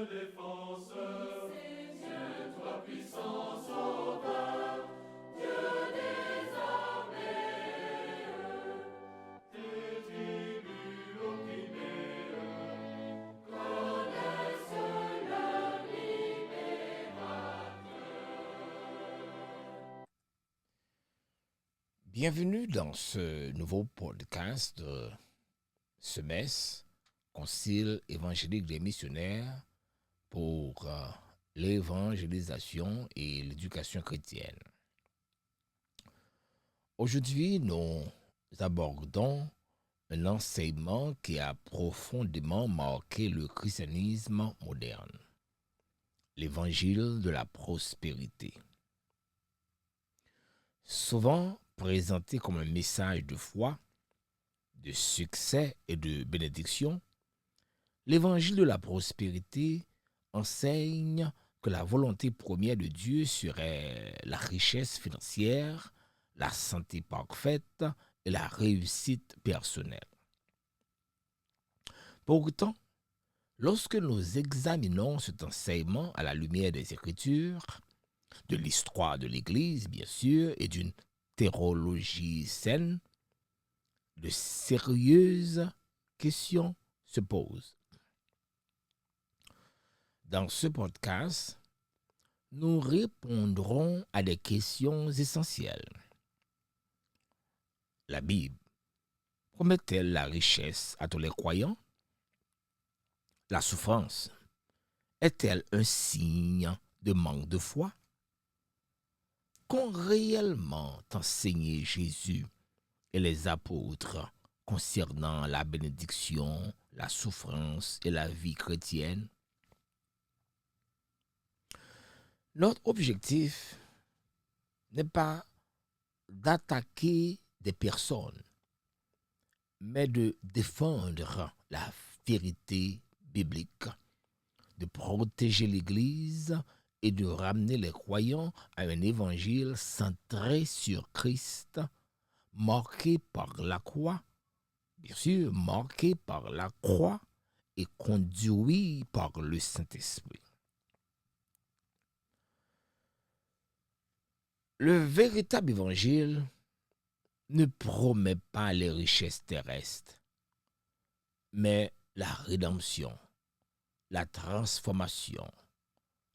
défenseur, c'est toi puissant sauveur, Dieu des armées, tes tribus opprimées connaissent leur libérateur. Bienvenue dans ce nouveau podcast de semestre Concile évangélique des missionnaires pour l'évangélisation et l'éducation chrétienne. Aujourd'hui, nous abordons un enseignement qui a profondément marqué le christianisme moderne, l'évangile de la prospérité. Souvent présenté comme un message de foi, de succès et de bénédiction, l'évangile de la prospérité enseigne que la volonté première de Dieu serait la richesse financière, la santé parfaite et la réussite personnelle. Pourtant, lorsque nous examinons cet enseignement à la lumière des Écritures, de l'histoire de l'Église, bien sûr, et d'une théologie saine, de sérieuses questions se posent. Dans ce podcast, nous répondrons à des questions essentielles. La Bible promet-elle la richesse à tous les croyants? La souffrance est-elle un signe de manque de foi? Qu'ont réellement enseigné Jésus et les apôtres concernant la bénédiction, la souffrance et la vie chrétienne? Notre objectif n'est pas d'attaquer des personnes, mais de défendre la vérité biblique, de protéger l'Église et de ramener les croyants à un évangile centré sur Christ, marqué par la croix, bien sûr, marqué par la croix et conduit par le Saint-Esprit. Le véritable évangile ne promet pas les richesses terrestres, mais la rédemption, la transformation,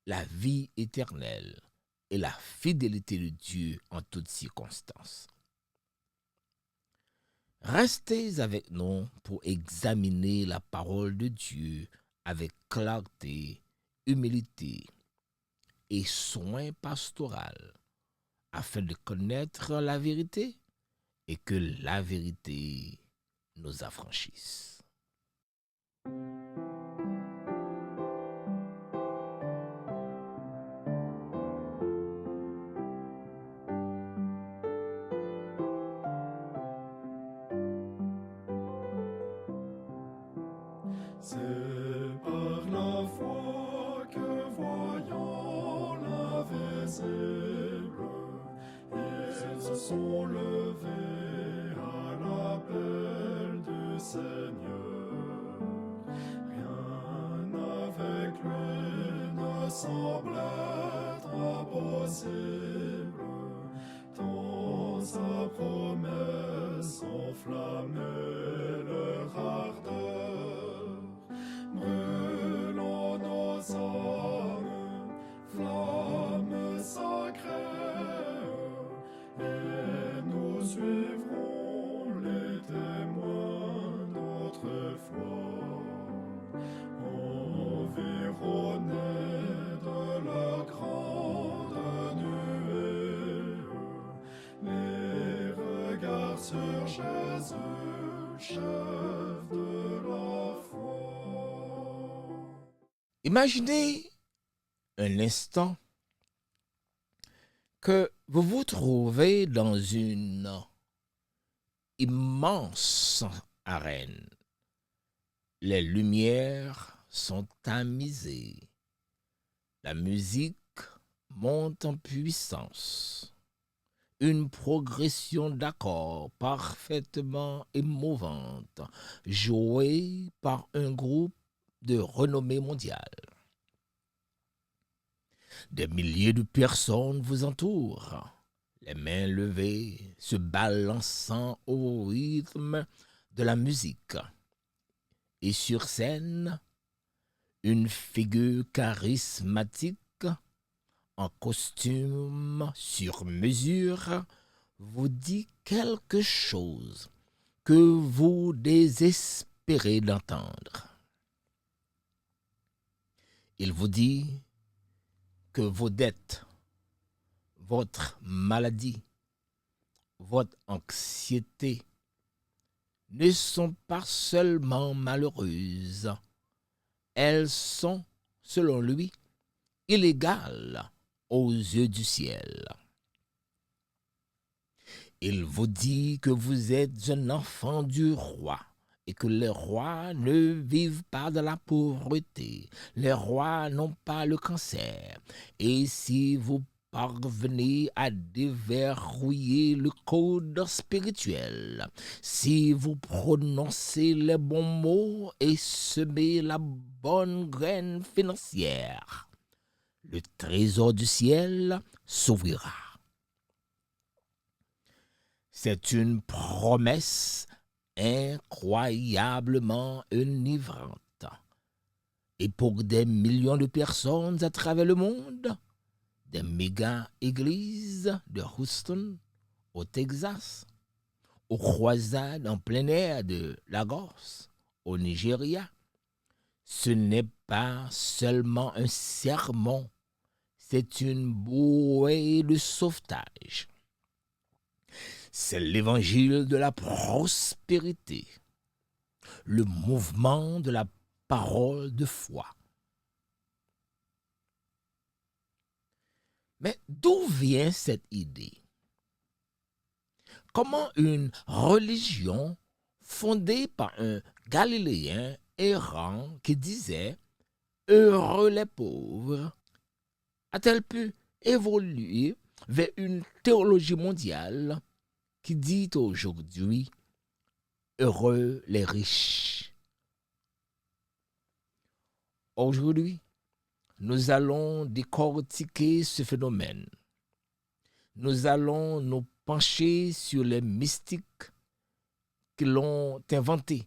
la vie éternelle et la fidélité de Dieu en toutes circonstances. Restez avec nous pour examiner la parole de Dieu avec clarté, humilité et soin pastoral, afin de connaître la vérité et que la vérité nous affranchisse. C'est par la foi que voyant l'invisible, ils se sont levés à l'appel du Seigneur. Rien avec lui ne semble être impossible, tant sa promesse enflammait leur ardeur. Brûlons nos âmes, flammes sacrées, et nous suivrons les témoins d'autrefois, environnés de leur grande nuée, les regards sur Jésus, chef de la foi. Imaginez un instant que vous vous trouvez dans une immense arène. Les lumières sont tamisées. La musique monte en puissance. Une progression d'accords parfaitement émouvante, jouée par un groupe de renommée mondiale. Des milliers de personnes vous entourent, les mains levées, se balançant au rythme de la musique. Et sur scène, une figure charismatique en costume sur mesure vous dit quelque chose que vous désespérez d'entendre. Il vous dit que vos dettes, votre maladie, votre anxiété ne sont pas seulement malheureuses, elles sont, selon lui, illégales aux yeux du ciel. Il vous dit que vous êtes un enfant du roi et que les rois ne vivent pas de la pauvreté. Les rois n'ont pas le cancer. Et si vous parvenez à déverrouiller le code spirituel, si vous prononcez les bons mots et semez la bonne graine financière, le trésor du ciel s'ouvrira. C'est une promesse incroyablement enivrante. Et pour des millions de personnes à travers le monde, des méga-églises de Houston, au Texas, aux croisades en plein air de Lagos, au Nigeria, ce n'est pas seulement un sermon, c'est une bouée de sauvetage. C'est l'évangile de la prospérité, le mouvement de la parole de foi. Mais d'où vient cette idée? Comment une religion fondée par un Galiléen errant qui disait « Heureux les pauvres » a-t-elle pu évoluer vers une théologie mondiale qui dit aujourd'hui « Heureux les riches ». Aujourd'hui, nous allons décortiquer ce phénomène. Nous allons nous pencher sur les mystiques qui l'ont inventé,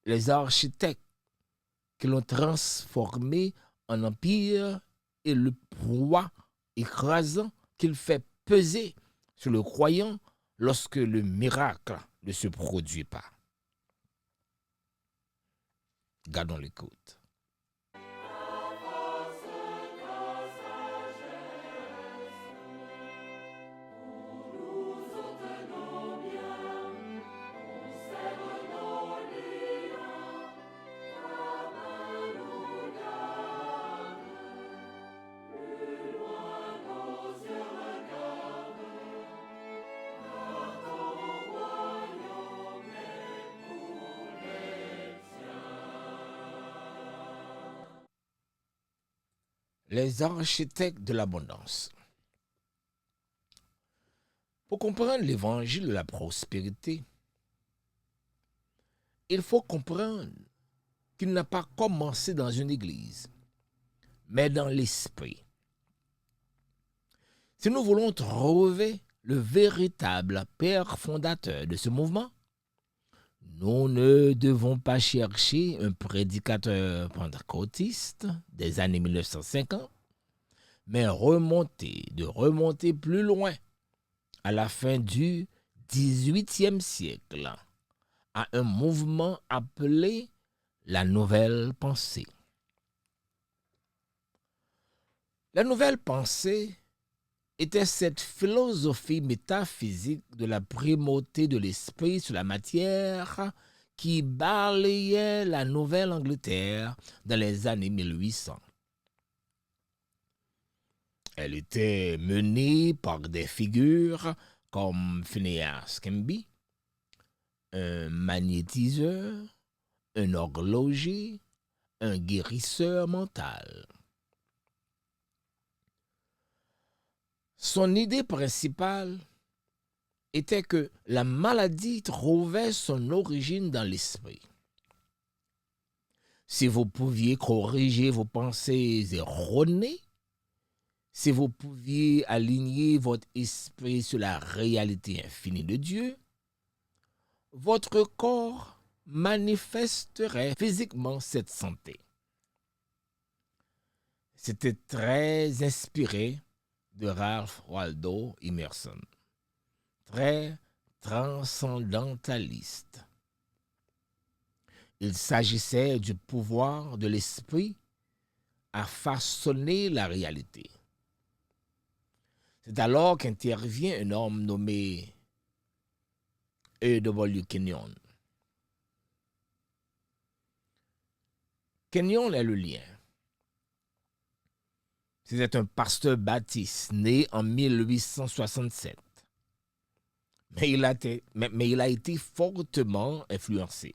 les architectes qui l'ont transformé en empire et le poids écrasant qu'il fait peser sur le croyant lorsque le miracle ne se produit pas. Gardons l'écoute. Les architectes de l'abondance. Pour comprendre l'évangile de la prospérité, il faut comprendre qu'il n'a pas commencé dans une église, mais dans l'esprit. Si nous voulons trouver le véritable père fondateur de ce mouvement, nous ne devons pas chercher un prédicateur pentecôtiste des années 1950, mais remonter plus loin, à la fin du XVIIIe siècle, à un mouvement appelé la Nouvelle Pensée. La Nouvelle Pensée était cette philosophie métaphysique de la primauté de l'esprit sur la matière qui balayait la Nouvelle-Angleterre dans les années 1800. Elle était menée par des figures comme Phineas Quimby, un magnétiseur, un horloger, un guérisseur mental. Son idée principale était que la maladie trouvait son origine dans l'esprit. Si vous pouviez corriger vos pensées erronées, Si vous pouviez aligner votre esprit sur la réalité infinie de Dieu, votre corps manifesterait physiquement cette santé. C'était très inspiré de Ralph Waldo Emerson, très transcendentaliste. Il s'agissait du pouvoir de l'esprit à façonner la réalité. C'est alors qu'intervient un homme nommé E.W. Kenyon. Kenyon est le lien. C'était un pasteur baptiste né en 1867. Mais il a été fortement influencé.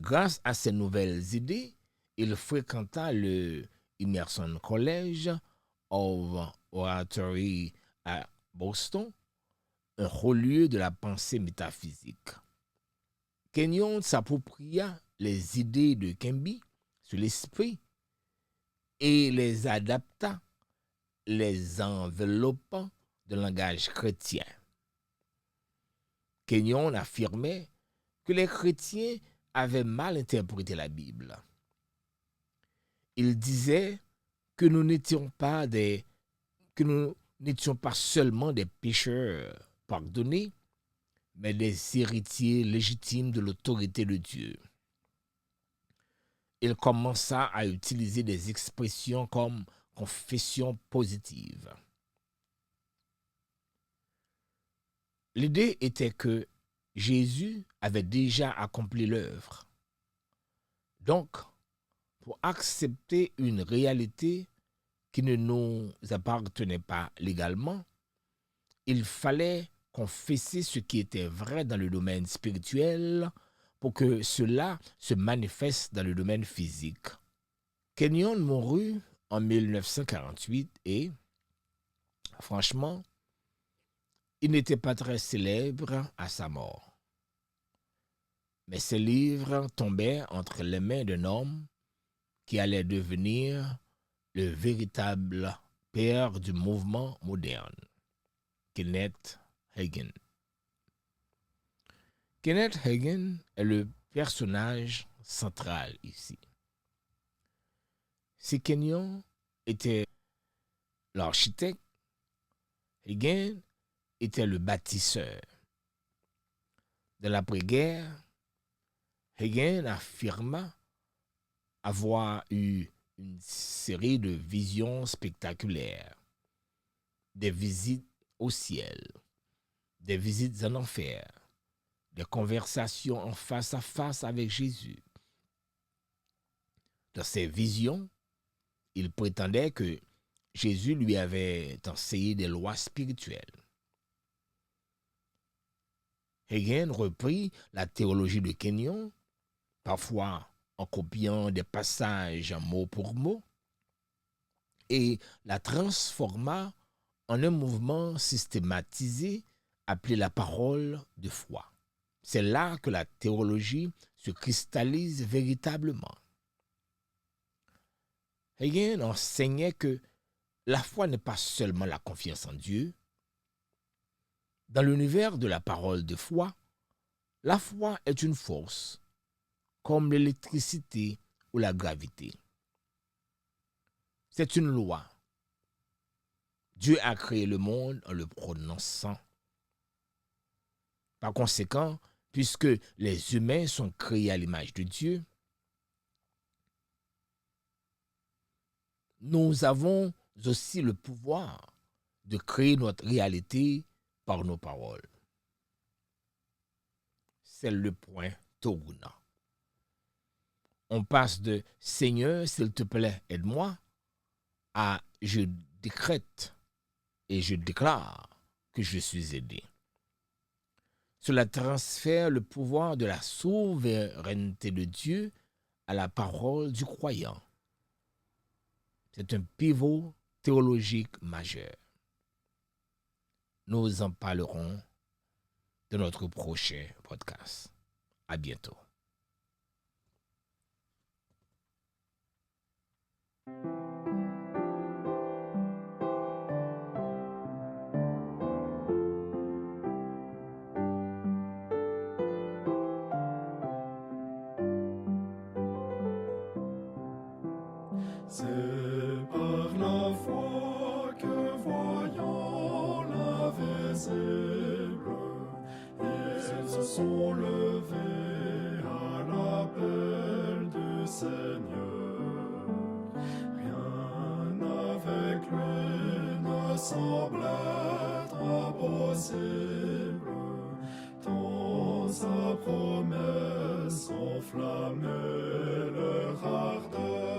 Grâce à ses nouvelles idées, il fréquenta le Emerson College of Oratory à Boston, un haut lieu de la pensée métaphysique. Kenyon s'appropria les idées de Quimby sur l'esprit et les adapta, les enveloppant de langage chrétien. Kenyon affirmait que les chrétiens avaient mal interprété la Bible. Il disait que nous n'étions pas seulement des pécheurs pardonnés, mais des héritiers légitimes de l'autorité de Dieu. Il commença à utiliser des expressions comme confession positive. L'idée était que Jésus avait déjà accompli l'œuvre. Donc, pour accepter une réalité qui ne nous appartenait pas légalement, il fallait confesser ce qui était vrai dans le domaine spirituel pour que cela se manifeste dans le domaine physique. Kenyon mourut en 1948 et, franchement, il n'était pas très célèbre à sa mort. Mais ses livres tombaient entre les mains d'un homme qui allait devenir le véritable père du mouvement moderne, Kenneth Hagin. Kenneth Hagin est le personnage central ici. Si Kenyon était l'architecte, Hagin était le bâtisseur. De l'après-guerre, Hagin affirma avoir eu une série de visions spectaculaires, des visites au ciel, des visites en enfer, des conversations en face à face avec Jésus. Dans ces visions, il prétendait que Jésus lui avait enseigné des lois spirituelles. Hagin reprit la théologie de Kenyon, parfois en copiant des passages mot pour mot, et la transforma en un mouvement systématisé appelé la parole de foi. C'est là que la théologie se cristallise véritablement. Hagin enseignait que la foi n'est pas seulement la confiance en Dieu. Dans l'univers de la parole de foi, la foi est une force, comme l'électricité ou la gravité. C'est une loi. Dieu a créé le monde en le prononçant. Par conséquent, puisque les humains sont créés à l'image de Dieu, nous avons aussi le pouvoir de créer notre réalité par nos paroles. C'est le point tournant. On passe de Seigneur, s'il te plaît, aide-moi à je décrète et je déclare que je suis aidé. Cela transfère le pouvoir de la souveraineté de Dieu à la parole du croyant. C'est un pivot théologique majeur. Nous en parlerons dans notre prochain podcast. À bientôt. C'est par la foi que voyant l'invisible, ils se sont levés à l'appel du Seigneur. Rien avec lui ne semble être impossible, tant sa promesse enflammait leur ardeur.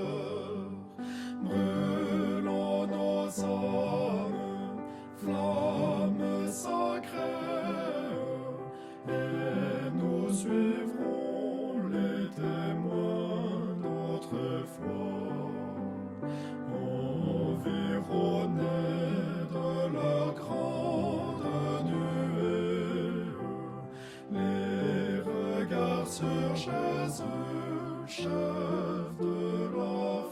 Brûlons nos âmes, flammes sacrées, et nous suivrons les témoins d'autrefois, environnés de leur grande nuée. Les regards sur Jésus, chef de la